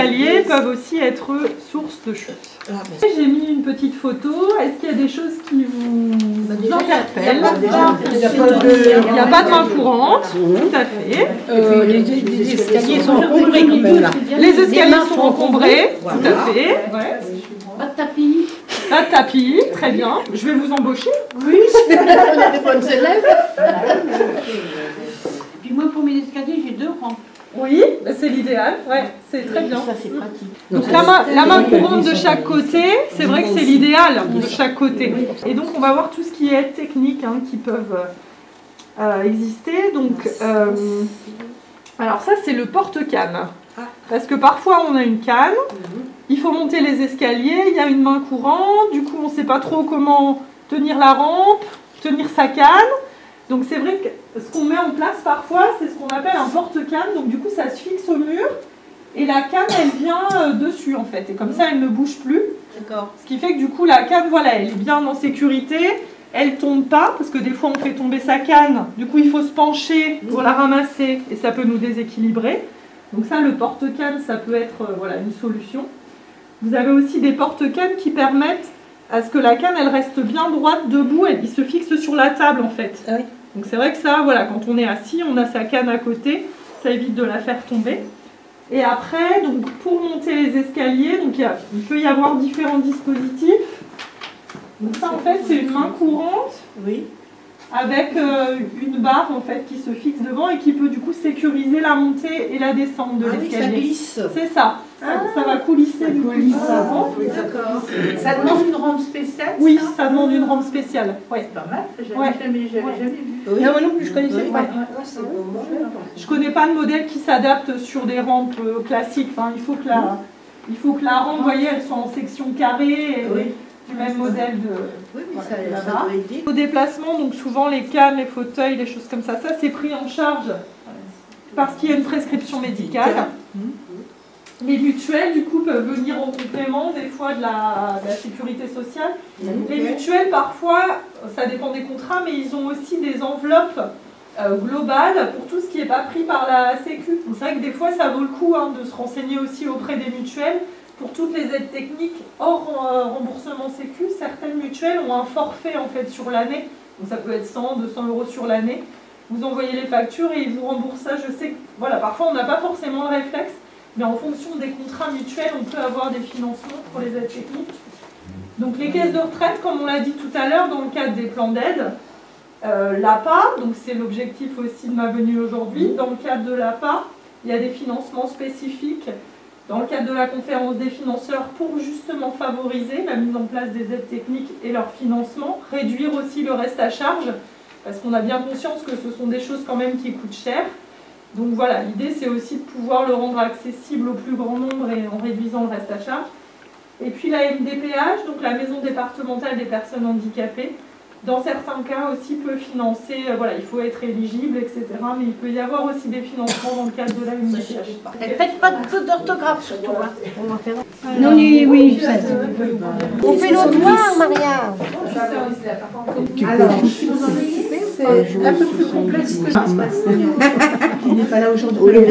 escaliers peuvent aussi être source de chute. J'ai mis une petite photo. Est-ce qu'il y a des choses qui vous interpellent? Il n'y a pas de main courante, tout à fait. Les escaliers sont encombrés quand même là. Les escaliers sont encombrés, tout à fait. Pas de tapis. Pas de tapis, très bien. Je vais vous embaucher. Oui, on a des bonnes élèves. Et puis moi, pour mes escaliers, j'ai 2 rangs. Oui, c'est l'idéal, ouais, c'est très bien. Ça, c'est pratique. Donc la main courante de chaque côté, c'est vrai que c'est l'idéal de chaque côté. Et donc on va voir tout ce qui est techniques qui peuvent exister. Donc, alors ça c'est le porte-canne. Parce que parfois on a une canne, il faut monter les escaliers, il y a une main courante, du coup on ne sait pas trop comment tenir la rampe, tenir sa canne. Donc c'est vrai que ce qu'on met en place parfois, c'est ce qu'on appelle un porte-canne. Donc du coup ça se fixe au mur et la canne elle vient dessus en fait. Et comme ça elle ne bouge plus. D'accord. Ce qui fait que du coup la canne, voilà, elle est bien en sécurité. Elle ne tombe pas parce que des fois on fait tomber sa canne. Du coup il faut se pencher pour la ramasser et ça peut nous déséquilibrer. Donc ça, le porte-canne, ça peut être voilà, une solution. Vous avez aussi des porte-cannes qui permettent à ce que la canne, elle reste bien droite, debout, il se fixe sur la table en fait. Ah oui. Donc c'est vrai que ça, voilà, quand on est assis, on a sa canne à côté, ça évite de la faire tomber. Et après, donc, pour monter les escaliers, donc, il peut y avoir différents dispositifs. Donc ça, en fait, c'est une main courante. Oui. Avec une barre en fait qui se fixe devant et qui peut du coup sécuriser la montée et la descente de l'escalier. Ça glisse. C'est ça. Ça va coulisser du coup. D'accord. Ça demande une rampe spéciale? Oui, ça demande une rampe spéciale. Ouais. C'est pas mal. J'avais jamais vu. Non, moi non plus, je connaissais pas. Je connais pas de modèle qui s'adapte sur des rampes classiques. Enfin, il faut que la rampe, vous voyez, elle soit en section carrée. Et, du même modèle de... Oui, mais ça doit aider. Au déplacement, donc souvent les cannes, les fauteuils, les choses comme ça, c'est pris en charge parce qu'il y a une prescription médicale. Les mutuelles, du coup, peuvent venir en complément des fois de la sécurité sociale. Les mutuelles, parfois, ça dépend des contrats, mais ils ont aussi des enveloppes globales pour tout ce qui n'est pas pris par la Sécu. C'est vrai que des fois, ça vaut le coup de se renseigner aussi auprès des mutuelles. Pour toutes les aides techniques hors remboursement Sécu, certaines mutuelles ont un forfait en fait sur l'année. Donc ça peut être 100, 200 € sur l'année. Vous envoyez les factures et ils vous remboursent ça. Je sais que voilà, parfois on n'a pas forcément le réflexe, mais en fonction des contrats mutuels, on peut avoir des financements pour les aides techniques. Donc les caisses de retraite, comme on l'a dit tout à l'heure, dans le cadre des plans d'aide, l'APA, donc c'est l'objectif aussi de ma venue aujourd'hui. Dans le cadre de l'APA, il y a des financements spécifiques dans le cadre de la conférence des financeurs pour justement favoriser la mise en place des aides techniques et leur financement, réduire aussi le reste à charge, parce qu'on a bien conscience que ce sont des choses quand même qui coûtent cher. Donc voilà, l'idée c'est aussi de pouvoir le rendre accessible au plus grand nombre et en réduisant le reste à charge. Et puis la MDPH, donc la Maison départementale des personnes handicapées, dans certains cas aussi peut financer, voilà, il faut être éligible, etc. Mais il peut y avoir aussi des financements dans le cadre de la MDPH. Faites pas de faute d'orthographe surtout. Non, oui, ça. On fait nos devoirs, Maria. Alors, c'est un peu plus complexe que ça se passe. Il n'est pas là aujourd'hui.